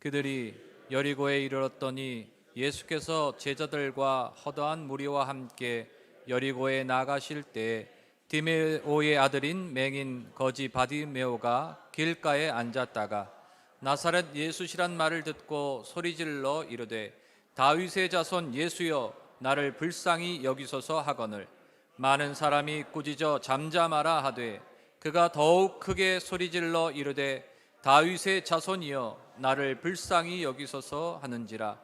그들이 여리고에 이르렀더니 예수께서 제자들과 허다한 무리와 함께 여리고에 나가실 때 디메오의 아들인 맹인 거지 바디메오가 길가에 앉았다가 나사렛 예수시란 말을 듣고 소리질러 이르되 다윗의 자손 예수여 나를 불쌍히 여기소서 하거늘 많은 사람이 꾸짖어 잠잠하라 하되 그가 더욱 크게 소리질러 이르되 다윗의 자손이여 나를 불쌍히 여기소서 하는지라.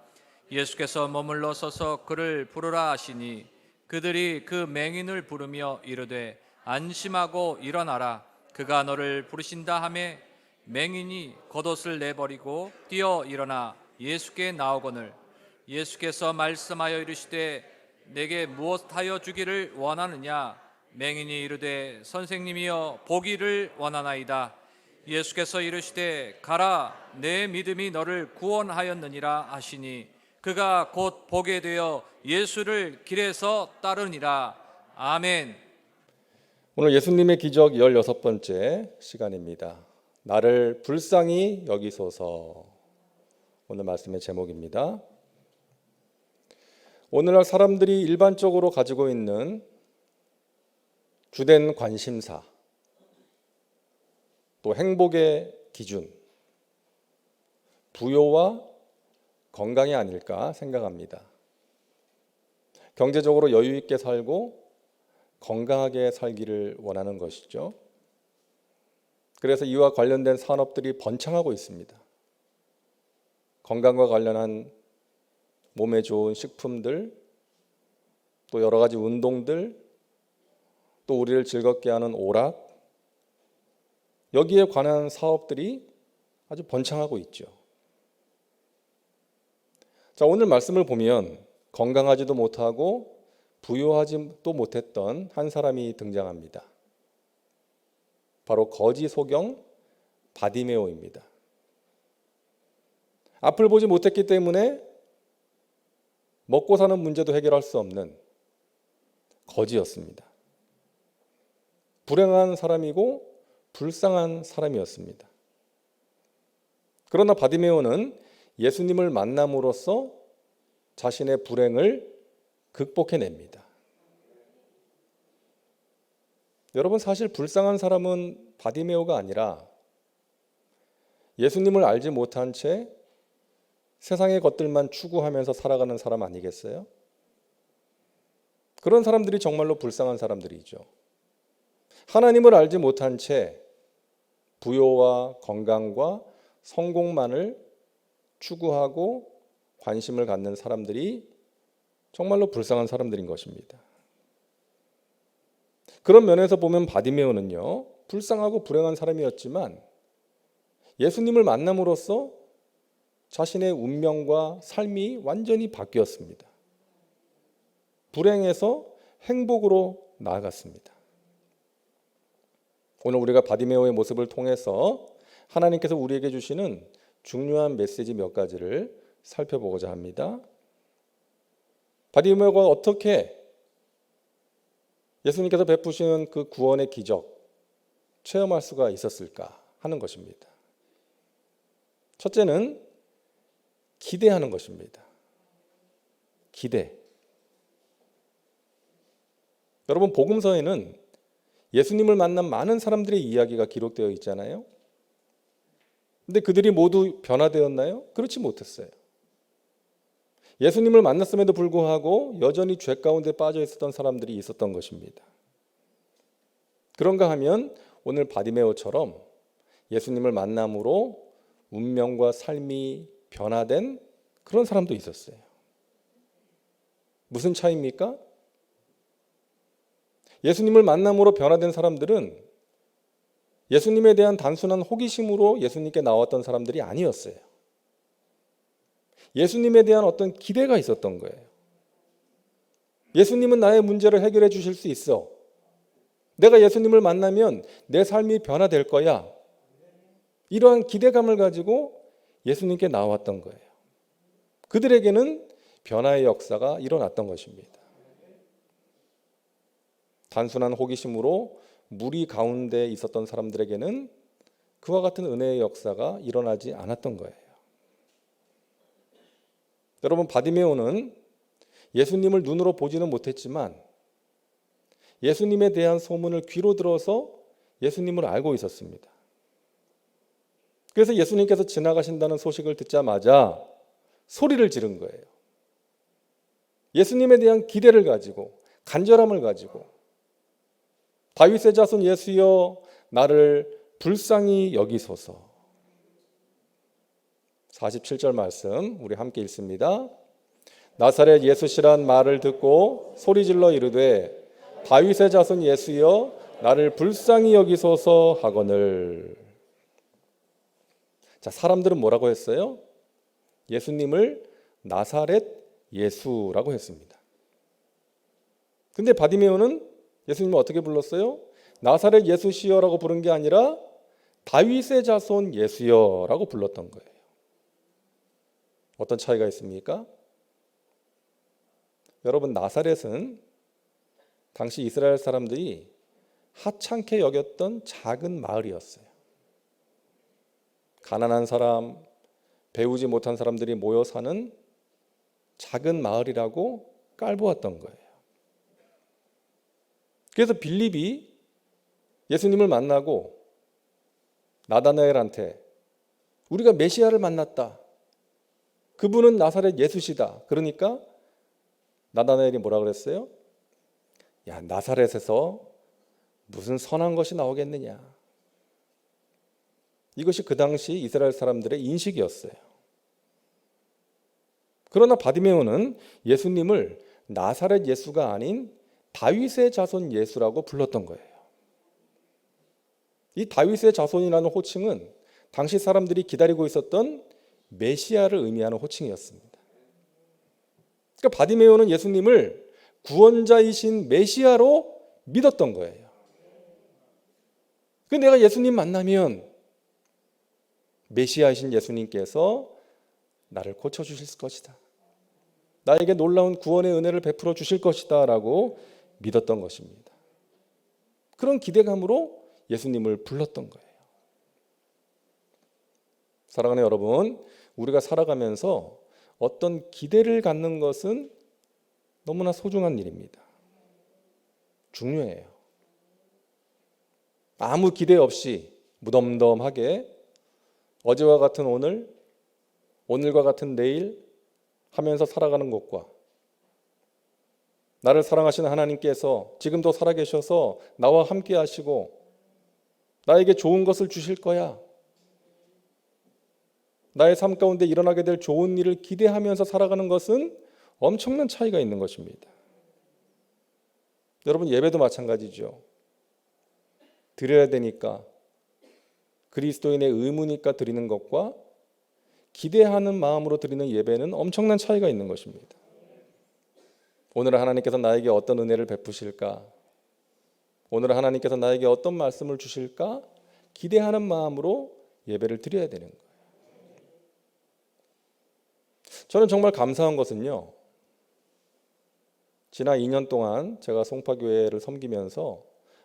예수께서 머물러 서서 그를 부르라 하시니 그들이 그 맹인을 부르며 이르되 안심하고 일어나라 그가 너를 부르신다 하매 맹인이 겉옷을 내버리고 뛰어 일어나 예수께 나오거늘 예수께서 말씀하여 이르시되 내게 무엇하여 주기를 원하느냐. 맹인이 이르되 선생님이여 보기를 원하나이다. 예수께서 이르시되 가라 내 믿음이 너를 구원하였느니라 하시니 그가 곧 보게 되어 예수를 길에서 따르니라. 아멘. 오늘 예수님의 기적 16번째 시간입니다. 나를 불쌍히 여기소서. 오늘 말씀의 제목입니다. 오늘날 사람들이 일반적으로 가지고 있는 주된 관심사, 또 행복의 기준, 부요와 건강이 아닐까 생각합니다. 경제적으로 여유 있게 살고 건강하게 살기를 원하는 것이죠. 그래서 이와 관련된 산업들이 번창하고 있습니다. 건강과 관련한 몸에 좋은 식품들, 또 여러 가지 운동들, 또 우리를 즐겁게 하는 오락, 여기에 관한 사업들이 아주 번창하고 있죠. 자, 오늘 말씀을 보면 건강하지도 못하고 부유하지도 못했던 한 사람이 등장합니다. 바로 거지 소경 바디메오입니다. 앞을 보지 못했기 때문에 먹고 사는 문제도 해결할 수 없는 거지였습니다. 불행한 사람이고 불쌍한 사람이었습니다. 그러나 바디메오는 예수님을 만남으로써 자신의 불행을 극복해냅니다. 여러분, 사실 불쌍한 사람은 바디메오가 아니라 예수님을 알지 못한 채 세상의 것들만 추구하면서 살아가는 사람 아니겠어요? 그런 사람들이 정말로 불쌍한 사람들이죠. 하나님을 알지 못한 채 부요와 건강과 성공만을 추구하고 관심을 갖는 사람들이 정말로 불쌍한 사람들인 것입니다. 그런 면에서 보면 바디메오는요, 불쌍하고 불행한 사람이었지만 예수님을 만남으로써 자신의 운명과 삶이 완전히 바뀌었습니다. 불행에서 행복으로 나아갔습니다. 오늘 우리가 바디메오의 모습을 통해서 하나님께서 우리에게 주시는 중요한 메시지 몇 가지를 살펴보고자 합니다. 바디메오가 어떻게 예수님께서 베푸시는 그 구원의 기적 체험할 수가 있었을까 하는 것입니다. 첫째는 기대하는 것입니다. 기대. 여러분, 복음서에는 예수님을 만난 많은 사람들의 이야기가 기록되어 있잖아요. 근데 그들이 모두 변화되었나요? 그렇지 못했어요. 예수님을 만났음에도 불구하고 여전히 죄 가운데 빠져 있었던 사람들이 있었던 것입니다. 그런가 하면 오늘 바디메오처럼 예수님을 만남으로 운명과 삶이 변화된 그런 사람도 있었어요. 무슨 차이입니까? 예수님을 만남으로 변화된 사람들은 예수님에 대한 단순한 호기심으로 예수님께 나왔던 사람들이 아니었어요. 예수님에 대한 어떤 기대가 있었던 거예요. 예수님은 나의 문제를 해결해 주실 수 있어. 내가 예수님을 만나면 내 삶이 변화될 거야. 이러한 기대감을 가지고 예수님께 나왔던 거예요. 그들에게는 변화의 역사가 일어났던 것입니다. 단순한 호기심으로 무리 가운데 있었던 사람들에게는 그와 같은 은혜의 역사가 일어나지 않았던 거예요. 여러분, 바디메오는 예수님을 눈으로 보지는 못했지만 예수님에 대한 소문을 귀로 들어서 예수님을 알고 있었습니다. 그래서 예수님께서 지나가신다는 소식을 듣자마자 소리를 지른 거예요. 예수님에 대한 기대를 가지고, 간절함을 가지고, 다윗의 자손 예수여 나를 불쌍히 여기소서. 47절 말씀 우리 함께 읽습니다. 나사렛 예수시란 말을 듣고 소리질러 이르되 다윗의 자손 예수여 나를 불쌍히 여기소서 하거늘. 자, 사람들은 뭐라고 했어요? 예수님을 나사렛 예수라고 했습니다. 근데 바디메오는 예수님을 어떻게 불렀어요? 나사렛 예수시여라고 부른 게 아니라 다윗의 자손 예수여라고 불렀던 거예요. 어떤 차이가 있습니까? 여러분, 나사렛은 당시 이스라엘 사람들이 하찮게 여겼던 작은 마을이었어요. 가난한 사람, 배우지 못한 사람들이 모여 사는 작은 마을이라고 깔보았던 거예요. 그래서 빌립이 예수님을 만나고 나다나엘한테 우리가 메시아를 만났다. 그분은 나사렛 예수시다. 그러니까 나다나엘이 뭐라 그랬어요? 야, 나사렛에서 무슨 선한 것이 나오겠느냐. 이것이 그 당시 이스라엘 사람들의 인식이었어요. 그러나 바디메오는 예수님을 나사렛 예수가 아닌 다윗의 자손 예수라고 불렀던 거예요. 이 다윗의 자손이라는 호칭은 당시 사람들이 기다리고 있었던 메시아를 의미하는 호칭이었습니다. 그러니까 바디메오는 예수님을 구원자이신 메시아로 믿었던 거예요. 그 내가 예수님 만나면 메시아이신 예수님께서 나를 고쳐주실 것이다. 나에게 놀라운 구원의 은혜를 베풀어 주실 것이다 라고 믿었던 것입니다. 그런 기대감으로 예수님을 불렀던 거예요. 사랑하는 여러분, 우리가 살아가면서 어떤 기대를 갖는 것은 너무나 소중한 일입니다. 중요해요. 아무 기대 없이 무덤덤하게 어제와 같은 오늘, 오늘과 같은 내일 하면서 살아가는 것과 나를 사랑하시는 하나님께서 지금도 살아계셔서 나와 함께 하시고 나에게 좋은 것을 주실 거야. 나의 삶 가운데 일어나게 될 좋은 일을 기대하면서 살아가는 것은 엄청난 차이가 있는 것입니다. 여러분, 예배도 마찬가지죠. 드려야 되니까, 그리스도인의 의무니까 드리는 것과 기대하는 마음으로 드리는 예배는 엄청난 차이가 있는 것입니다. 오늘 하나님께서 나에게 어떤 은혜를 베푸실까? 오늘 하나님께서 나에게 어떤 말씀을 주실까? 기대하는 마음으로 예배를 드려야 되는 거예요. 저는 정말 감사한 것은요, 지난 2년 동안 제가 송파교회를 섬기면서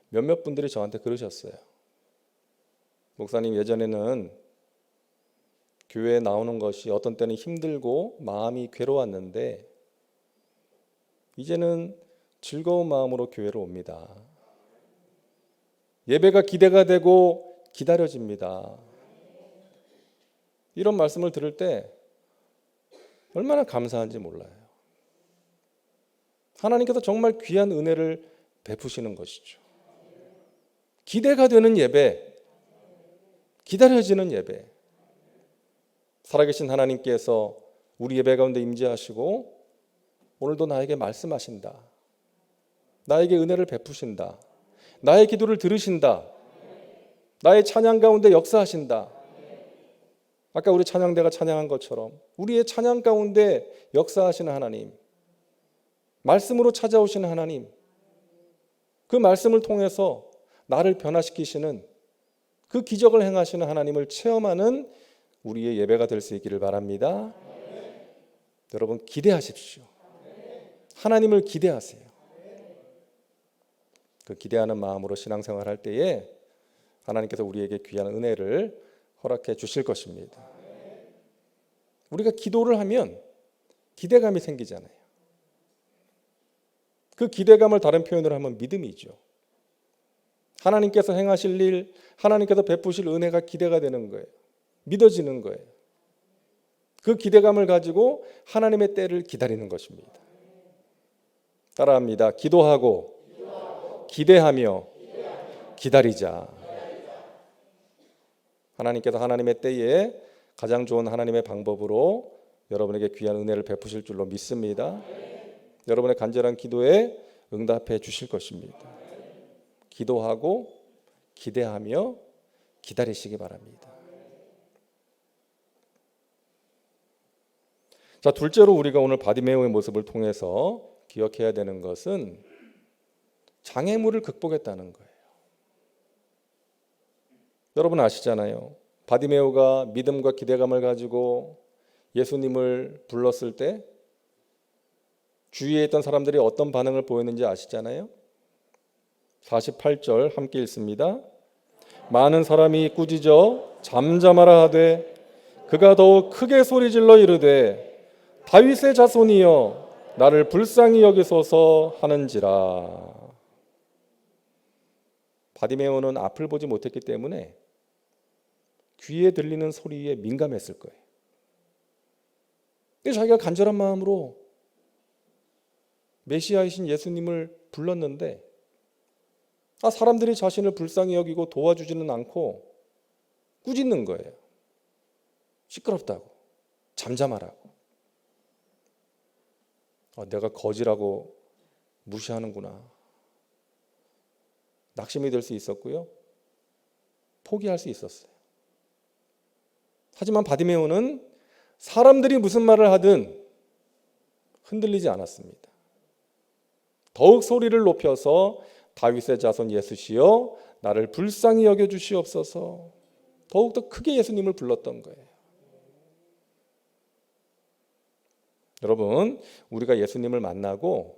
몇몇 분들이 저한테 그러셨어요. 목사님, 예전에는 교회에 나오는 것이 어떤 때는 힘들고 마음이 괴로웠는데 이제는 즐거운 마음으로 교회로 옵니다. 예배가 기대가 되고 기다려집니다. 이런 말씀을 들을 때 얼마나 감사한지 몰라요. 하나님께서 정말 귀한 은혜를 베푸시는 것이죠. 기대가 되는 예배, 기다려지는 예배. 살아계신 하나님께서 우리 예배 가운데 임재하시고 오늘도 나에게 말씀하신다. 나에게 은혜를 베푸신다. 나의 기도를 들으신다. 나의 찬양 가운데 역사하신다. 아까 우리 찬양대가 찬양한 것처럼 우리의 찬양 가운데 역사하시는 하나님, 말씀으로 찾아오시는 하나님, 그 말씀을 통해서 나를 변화시키시는 그 기적을 행하시는 하나님을 체험하는 우리의 예배가 될 수 있기를 바랍니다. 여러분, 기대하십시오. 하나님을 기대하세요. 그 기대하는 마음으로 신앙생활 할 때에 하나님께서 우리에게 귀한 은혜를 허락해 주실 것입니다. 우리가 기도를 하면 기대감이 생기잖아요. 그 기대감을 다른 표현으로 하면 믿음이죠. 하나님께서 행하실 일, 하나님께서 베푸실 은혜가 기대가 되는 거예요. 믿어지는 거예요. 그 기대감을 가지고 하나님의 때를 기다리는 것입니다. 따라합니다. 기도하고 기대하며 기다리자. 하나님께서 하나님의 때에 가장 좋은 하나님의 방법으로 여러분에게 귀한 은혜를 베푸실 줄로 믿습니다. 여러분의 간절한 기도에 응답해 주실 것입니다. 기도하고 기대하며 기다리시기 바랍니다. 자, 둘째로 우리가 오늘 바디메오의 모습을 통해서 기억해야 되는 것은 장애물을 극복했다는 거예요. 여러분 아시잖아요. 바디메오가 믿음과 기대감을 가지고 예수님을 불렀을 때 주위에 있던 사람들이 어떤 반응을 보였는지 아시잖아요. 48절 함께 읽습니다. 많은 사람이 꾸짖어 잠잠하라 하되 그가 더욱 크게 소리질러 이르되 다윗의 자손이여 나를 불쌍히 여기소서 하는지라. 바디메오는 앞을 보지 못했기 때문에 귀에 들리는 소리에 민감했을 거예요. 근데 자기가 간절한 마음으로 메시아이신 예수님을 불렀는데 사람들이 자신을 불쌍히 여기고 도와주지는 않고 꾸짖는 거예요. 시끄럽다고, 잠잠하라고. 내가 거지라고 무시하는구나. 낙심이 될 수 있었고요. 포기할 수 있었어요. 하지만 바디메오는 사람들이 무슨 말을 하든 흔들리지 않았습니다. 더욱 소리를 높여서 다윗의 자손 예수시여 나를 불쌍히 여겨주시옵소서. 더욱더 크게 예수님을 불렀던 거예요. 여러분, 우리가 예수님을 만나고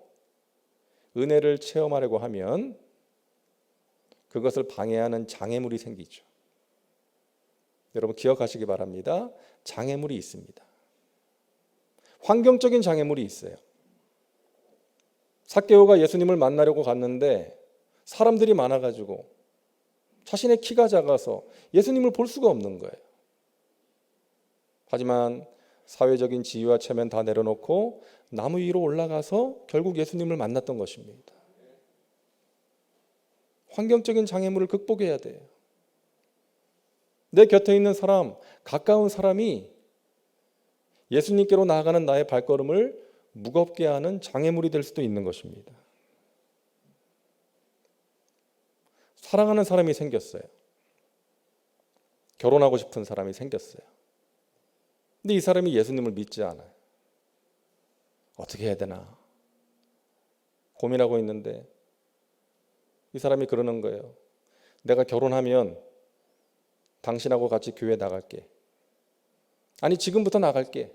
은혜를 체험하려고 하면 그것을 방해하는 장애물이 생기죠. 여러분 기억하시기 바랍니다. 장애물이 있습니다. 환경적인 장애물이 있어요. 삭개오가 예수님을 만나려고 갔는데 사람들이 많아가지고 자신의 키가 작아서 예수님을 볼 수가 없는 거예요. 하지만 사회적인 지위와 체면 다 내려놓고 나무 위로 올라가서 결국 예수님을 만났던 것입니다. 환경적인 장애물을 극복해야 돼요. 내 곁에 있는 사람, 가까운 사람이 예수님께로 나아가는 나의 발걸음을 무겁게 하는 장애물이 될 수도 있는 것입니다. 사랑하는 사람이 생겼어요. 결혼하고 싶은 사람이 생겼어요. 근데 이 사람이 예수님을 믿지 않아요. 어떻게 해야 되나 고민하고 있는데 이 사람이 그러는 거예요. 내가 결혼하면 당신하고 같이 교회 나갈게. 아니 지금부터 나갈게.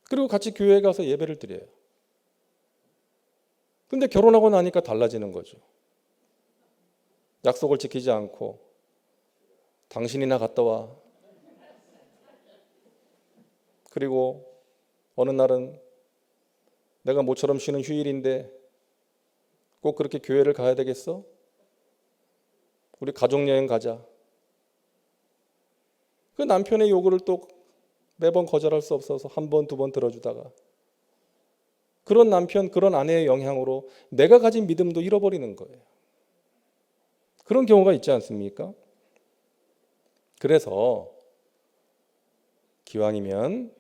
그리고 같이 교회에 가서 예배를 드려요. 근데 결혼하고 나니까 달라지는 거죠. 약속을 지키지 않고 당신이나 갔다 와. 그리고 어느 날은 내가 모처럼 쉬는 휴일인데 꼭 그렇게 교회를 가야 되겠어? 우리 가족여행 가자. 그 남편의 요구를 또 매번 거절할 수 없어서 한 번, 두 번 들어주다가 그런 남편, 그런 아내의 영향으로 내가 가진 믿음도 잃어버리는 거예요. 그런 경우가 있지 않습니까? 그래서 기왕이면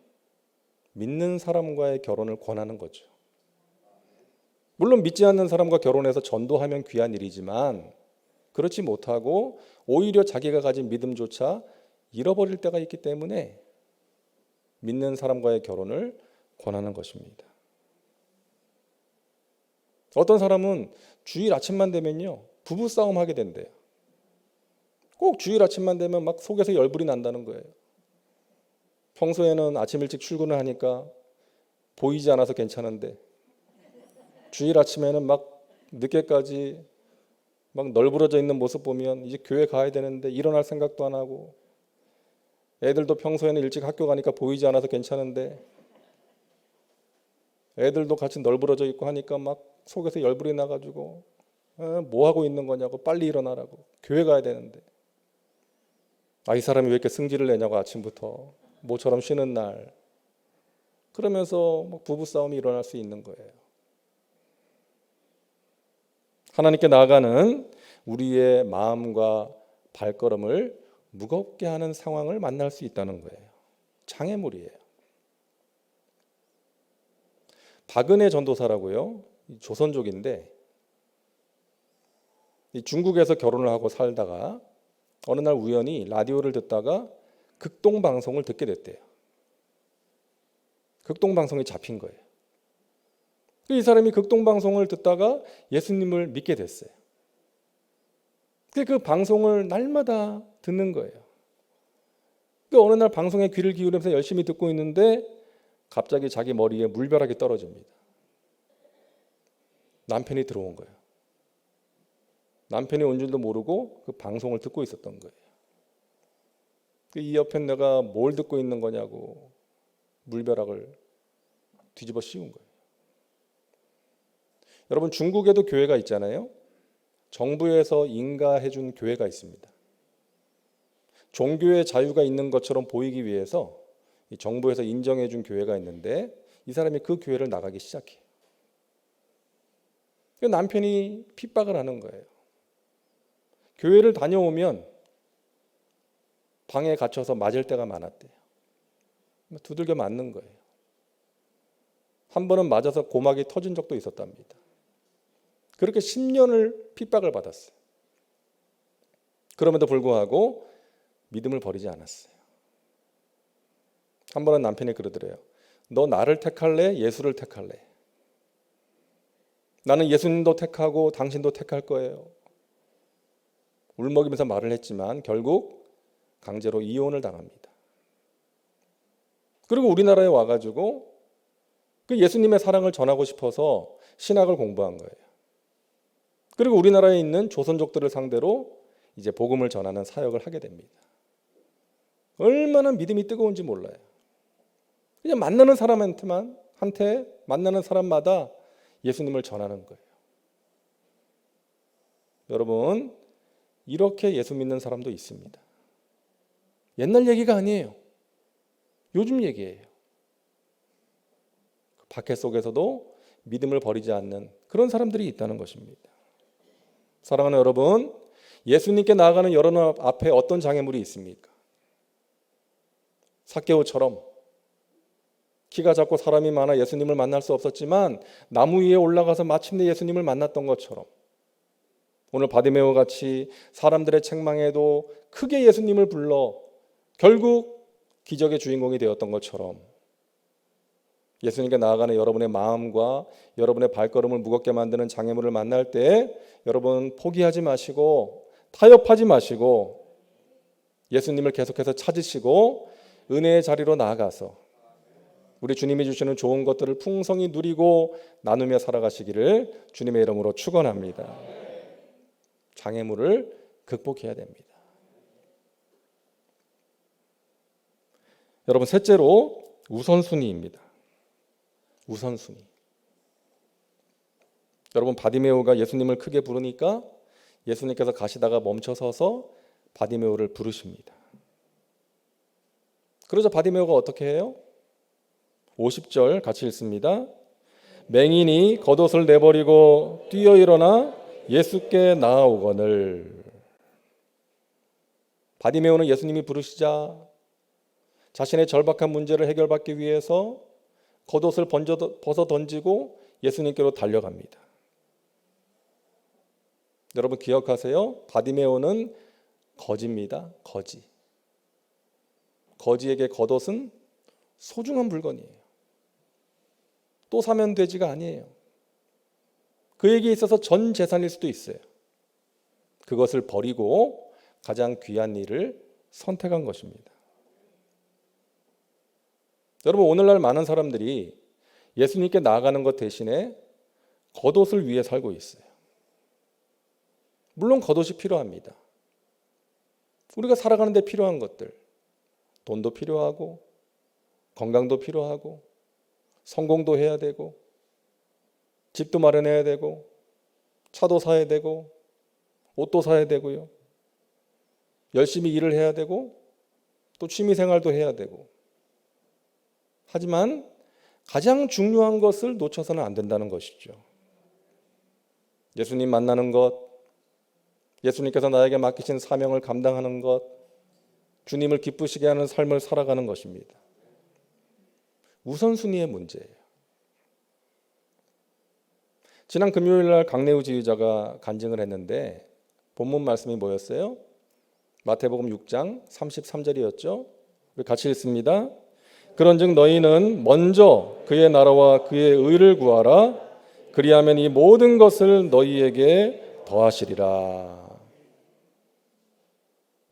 믿는 사람과의 결혼을 권하는 거죠. 물론 믿지 않는 사람과 결혼해서 전도하면 귀한 일이지만 그렇지 못하고 오히려 자기가 가진 믿음조차 잃어버릴 때가 있기 때문에 믿는 사람과의 결혼을 권하는 것입니다. 어떤 사람은 주일 아침만 되면요 부부싸움 하게 된대요. 꼭 주일 아침만 되면 막 속에서 열불이 난다는 거예요. 평소에는 아침 일찍 출근을 하니까 보이지 않아서 괜찮은데 주일 아침에는 막 늦게까지 막 널브러져 있는 모습 보면 이제 교회 가야 되는데 일어날 생각도 안 하고 애들도 평소에는 일찍 학교 가니까 보이지 않아서 괜찮은데 애들도 같이 널브러져 있고 하니까 막 속에서 열불이 나가지고 뭐 하고 있는 거냐고, 빨리 일어나라고, 교회 가야 되는데 이 사람이 왜 이렇게 승질을 내냐고, 아침부터 모처럼 쉬는 날. 그러면서 막 부부싸움이 일어날 수 있는 거예요. 하나님께 나아가는 우리의 마음과 발걸음을 무겁게 하는 상황을 만날 수 있다는 거예요. 장애물이에요. 박은혜 전도사라고요, 조선족인데 중국에서 결혼을 하고 살다가 어느 날 우연히 라디오를 듣다가 극동방송을 듣게 됐대요. 극동방송이 잡힌 거예요. 이 사람이 극동방송을 듣다가 예수님을 믿게 됐어요. 그 방송을 날마다 듣는 거예요. 어느 날 방송에 귀를 기울이면서 열심히 듣고 있는데 갑자기 자기 머리에 물벼락이 떨어집니다. 남편이 들어온 거예요. 남편이 온 줄도 모르고 그 방송을 듣고 있었던 거예요. 이 옆에 내가 뭘 듣고 있는 거냐고 물벼락을 뒤집어 씌운 거예요. 여러분, 중국에도 교회가 있잖아요. 정부에서 인가해 준 교회가 있습니다. 종교의 자유가 있는 것처럼 보이기 위해서 정부에서 인정해 준 교회가 있는데 이 사람이 그 교회를 나가기 시작해요. 남편이 핍박을 하는 거예요. 교회를 다녀오면 방에 갇혀서 맞을 때가 많았대요. 두들겨 맞는 거예요. 한 번은 맞아서 고막이 터진 적도 있었답니다. 그렇게 10년을 핍박을 받았어요. 그럼에도 불구하고 믿음을 버리지 않았어요. 한 번은 남편이 그러더래요. 너 나를 택할래? 예수를 택할래? 나는 예수님도 택하고 당신도 택할 거예요. 울먹이면서 말을 했지만 결국 강제로 이혼을 당합니다. 그리고 우리나라에 와가지고 그 예수님의 사랑을 전하고 싶어서 신학을 공부한 거예요. 그리고 우리나라에 있는 조선족들을 상대로 이제 복음을 전하는 사역을 하게 됩니다. 얼마나 믿음이 뜨거운지 몰라요. 그냥 만나는 사람한테 만나는 사람마다 예수님을 전하는 거예요. 여러분, 이렇게 예수 믿는 사람도 있습니다. 옛날 얘기가 아니에요. 요즘 얘기예요. 박해 속에서도 믿음을 버리지 않는 그런 사람들이 있다는 것입니다. 사랑하는 여러분, 예수님께 나아가는 여러분 앞에 어떤 장애물이 있습니까? 삭개오처럼 키가 작고 사람이 많아 예수님을 만날 수 없었지만 나무 위에 올라가서 마침내 예수님을 만났던 것처럼, 오늘 바디메오 같이 사람들의 책망에도 크게 예수님을 불러 결국 기적의 주인공이 되었던 것처럼, 예수님께 나아가는 여러분의 마음과 여러분의 발걸음을 무겁게 만드는 장애물을 만날 때 여러분 포기하지 마시고 타협하지 마시고 예수님을 계속해서 찾으시고 은혜의 자리로 나아가서 우리 주님이 주시는 좋은 것들을 풍성히 누리고 나누며 살아가시기를 주님의 이름으로 축원합니다. 장애물을 극복해야 됩니다. 여러분, 셋째로 우선순위입니다. 우선순위. 여러분, 바디메오가 예수님을 크게 부르니까 예수님께서 가시다가 멈춰서서 바디메오를 부르십니다. 그러자 바디메오가 어떻게 해요? 50절 같이 읽습니다. 맹인이 겉옷을 내버리고 뛰어 일어나 예수께 나아오거늘. 바디메오는 예수님이 부르시자 자신의 절박한 문제를 해결받기 위해서 겉옷을 벗어 던지고 예수님께로 달려갑니다. 여러분 기억하세요. 바디메오는 거지입니다. 거지. 거지에게 겉옷은 소중한 물건이에요. 또 사면 되지가 아니에요. 그에게 있어서 전 재산일 수도 있어요. 그것을 버리고 가장 귀한 일을 선택한 것입니다. 여러분, 오늘날 많은 사람들이 예수님께 나아가는 것 대신에 겉옷을 위해 살고 있어요. 물론 겉옷이 필요합니다. 우리가 살아가는 데 필요한 것들, 돈도 필요하고 건강도 필요하고 성공도 해야 되고 집도 마련해야 되고 차도 사야 되고 옷도 사야 되고요. 열심히 일을 해야 되고 또 취미생활도 해야 되고. 하지만 가장 중요한 것을 놓쳐서는 안 된다는 것이죠. 예수님 만나는 것, 예수님께서 나에게 맡기신 사명을 감당하는 것, 주님을 기쁘시게 하는 삶을 살아가는 것입니다. 우선순위의 문제예요. 지난 금요일 날 강래우 지휘자가 간증을 했는데 본문 말씀이 뭐였어요? 마태복음 6장 33절이었죠. 우리 같이 읽습니다. 그런즉 너희는 먼저 그의 나라와 그의 의를 구하라. 그리하면 이 모든 것을 너희에게 더하시리라.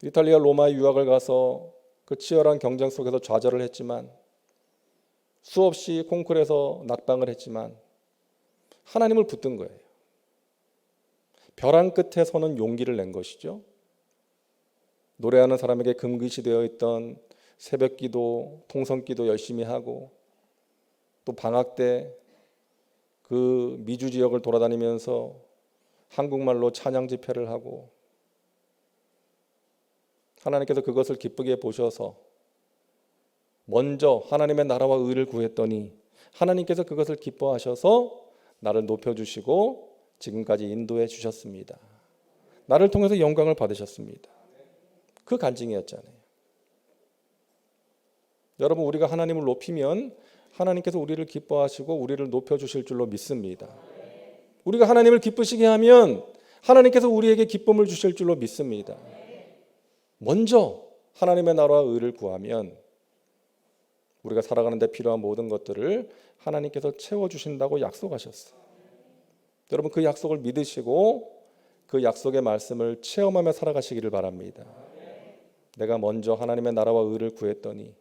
이탈리아 로마에 유학을 가서 그 치열한 경쟁 속에서 좌절을 했지만 수없이 콩쿠르에서 낙방을 했지만 하나님을 붙든 거예요. 벼랑 끝에 서는 용기를 낸 것이죠. 노래하는 사람에게 금기시 되어 있던 새벽기도, 통성기도 열심히 하고 또 방학 때 그 미주 지역을 돌아다니면서 한국말로 찬양 집회를 하고 하나님께서 그것을 기쁘게 보셔서 먼저 하나님의 나라와 의를 구했더니 하나님께서 그것을 기뻐하셔서 나를 높여주시고 지금까지 인도해 주셨습니다. 나를 통해서 영광을 받으셨습니다. 그 간증이었잖아요. 여러분, 우리가 하나님을 높이면 하나님께서 우리를 기뻐하시고 우리를 높여주실 줄로 믿습니다. 우리가 하나님을 기쁘시게 하면 하나님께서 우리에게 기쁨을 주실 줄로 믿습니다. 먼저 하나님의 나라와 의를 구하면 우리가 살아가는 데 필요한 모든 것들을 하나님께서 채워주신다고 약속하셨어요. 여러분, 그 약속을 믿으시고 그 약속의 말씀을 체험하며 살아가시기를 바랍니다. 내가 먼저 하나님의 나라와 의를 구했더니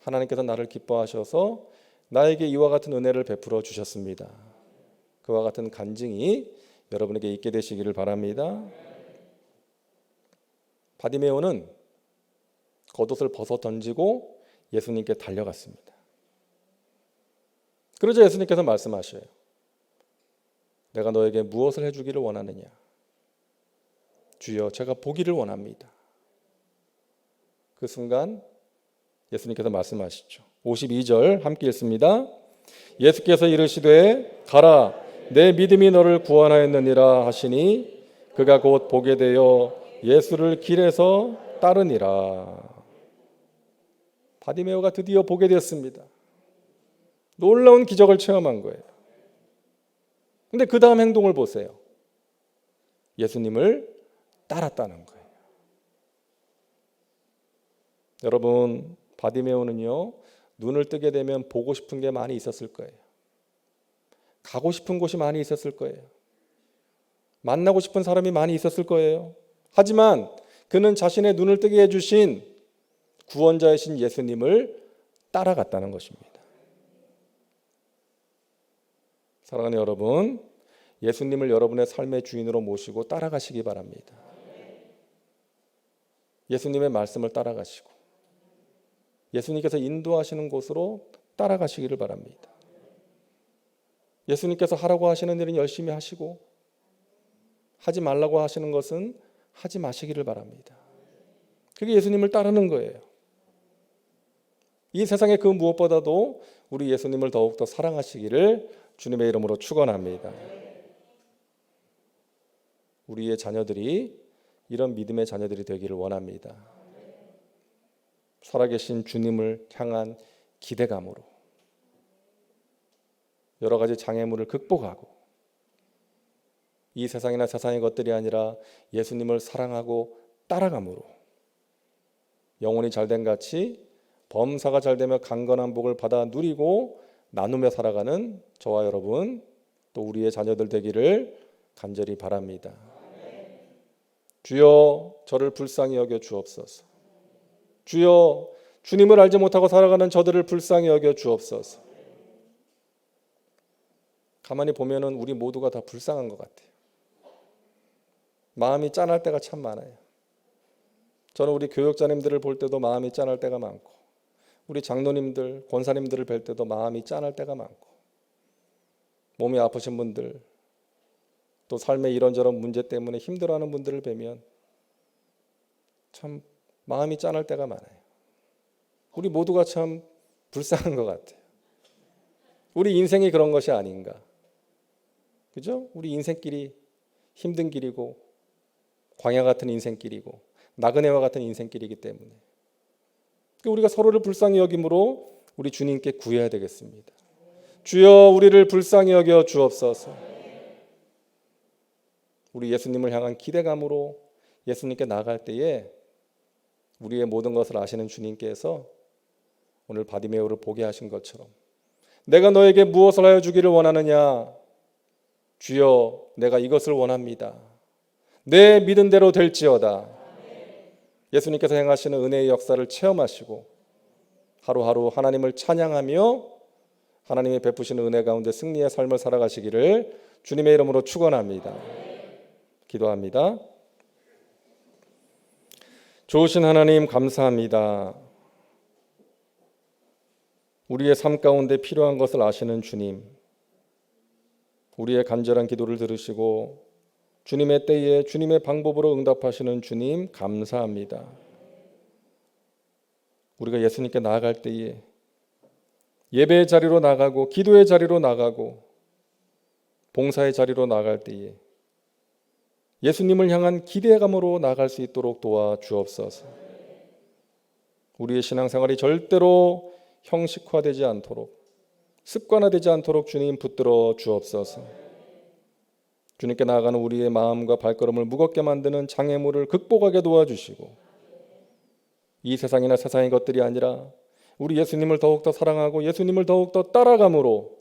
하나님께서 나를 기뻐하셔서 나에게 이와 같은 은혜를 베풀어 주셨습니다. 그와 같은 간증이 여러분에게 있게 되시기를 바랍니다. 바디메오는 겉옷을 벗어 던지고 예수님께 달려갔습니다. 그러자 예수님께서 말씀하셔요. 내가 너에게 무엇을 해주기를 원하느냐? 주여, 제가 보기를 원합니다. 그 순간 예수님께서 말씀하시죠. 52절 함께 읽습니다. 예수께서 이르시되 가라, 내 믿음이 너를 구원하였느니라 하시니 그가 곧 보게 되어 예수를 길에서 따르니라. 바디메오가 드디어 보게 되었습니다. 놀라운 기적을 체험한 거예요. 근데 그 다음 행동을 보세요. 예수님을 따랐다는 거예요. 여러분, 바디메오는요, 눈을 뜨게 되면 보고 싶은 게 많이 있었을 거예요. 가고 싶은 곳이 많이 있었을 거예요. 만나고 싶은 사람이 많이 있었을 거예요. 하지만 그는 자신의 눈을 뜨게 해주신 구원자이신 예수님을 따라갔다는 것입니다. 사랑하는 여러분, 예수님을 여러분의 삶의 주인으로 모시고 따라가시기 바랍니다. 예수님의 말씀을 따라가시고 예수님께서 인도하시는 곳으로 따라가시기를 바랍니다. 예수님께서 하라고 하시는 일은 열심히 하시고 하지 말라고 하시는 것은 하지 마시기를 바랍니다. 그게 예수님을 따르는 거예요. 이 세상의 그 무엇보다도 우리 예수님을 더욱더 사랑하시기를 주님의 이름으로 축원합니다. 우리의 자녀들이 이런 믿음의 자녀들이 되기를 원합니다. 살아계신 주님을 향한 기대감으로 여러 가지 장애물을 극복하고 이 세상이나 세상의 것들이 아니라 예수님을 사랑하고 따라감으로 영혼이 잘된 같이 범사가 잘되며 강건한 복을 받아 누리고 나누며 살아가는 저와 여러분 또 우리의 자녀들 되기를 간절히 바랍니다. 주여, 저를 불쌍히 여겨 주옵소서. 주여, 주님을 알지 못하고 살아가는 저들을 불쌍히 여겨 주옵소서. 가만히 보면은 우리 모두가 다 불쌍한 것 같아요. 마음이 짠할 때가 참 많아요. 저는 우리 교역자님들을 볼 때도 마음이 짠할 때가 많고 우리 장로님들, 권사님들을 뵐 때도 마음이 짠할 때가 많고 몸이 아프신 분들, 또 삶의 이런저런 문제 때문에 힘들어하는 분들을 뵈면 참 마음이 짠할 때가 많아요. 우리 모두가 참 불쌍한 것 같아요. 우리 인생이 그런 것이 아닌가. 그죠? 우리 인생길이 힘든 길이고 광야 같은 인생길이고 나그네와 같은 인생길이기 때문에 우리가 서로를 불쌍히 여김으로 우리 주님께 구해야 되겠습니다. 주여 우리를 불쌍히 여겨 주옵소서. 우리 예수님을 향한 기대감으로 예수님께 나아갈 때에 우리의 모든 것을 아시는 주님께서 오늘 바디메오를 보게 하신 것처럼 내가 너에게 무엇을 하여 주기를 원하느냐? 주여 내가 이것을 원합니다. 내 믿은 대로 될지어다. 예수님께서 행하시는 은혜의 역사를 체험하시고 하루하루 하나님을 찬양하며 하나님이 베푸시는 은혜 가운데 승리의 삶을 살아가시기를 주님의 이름으로 축원합니다. 기도합니다. 좋으신 하나님 감사합니다. 우리의 삶 가운데 필요한 것을 아시는 주님, 우리의 간절한 기도를 들으시고 주님의 때에 주님의 방법으로 응답하시는 주님 감사합니다. 우리가 예수님께 나아갈 때에 예배의 자리로 나가고 기도의 자리로 나가고 봉사의 자리로 나갈 때에 예수님을 향한 기대감으로 나갈 수 있도록 도와 주옵소서. 우리의 신앙생활이 절대로 형식화되지 않도록 습관화되지 않도록 주님 붙들어 주옵소서. 주님께 나아가는 우리의 마음과 발걸음을 무겁게 만드는 장애물을 극복하게 도와주시고 이 세상이나 세상의 것들이 아니라 우리 예수님을 더욱더 사랑하고 예수님을 더욱더 따라감으로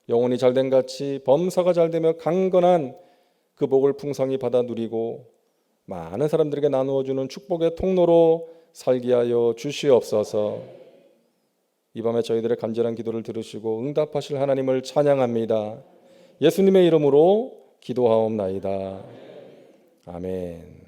영혼이 잘된 같이 범사가 잘되며 강건한 그 복을 풍성히 받아 누리고 많은 사람들에게 나누어주는 축복의 통로로 살게 하여 주시옵소서. 이 밤에 저희들의 간절한 기도를 들으시고 응답하실 하나님을 찬양합니다. 예수님의 이름으로 기도하옵나이다. 아멘.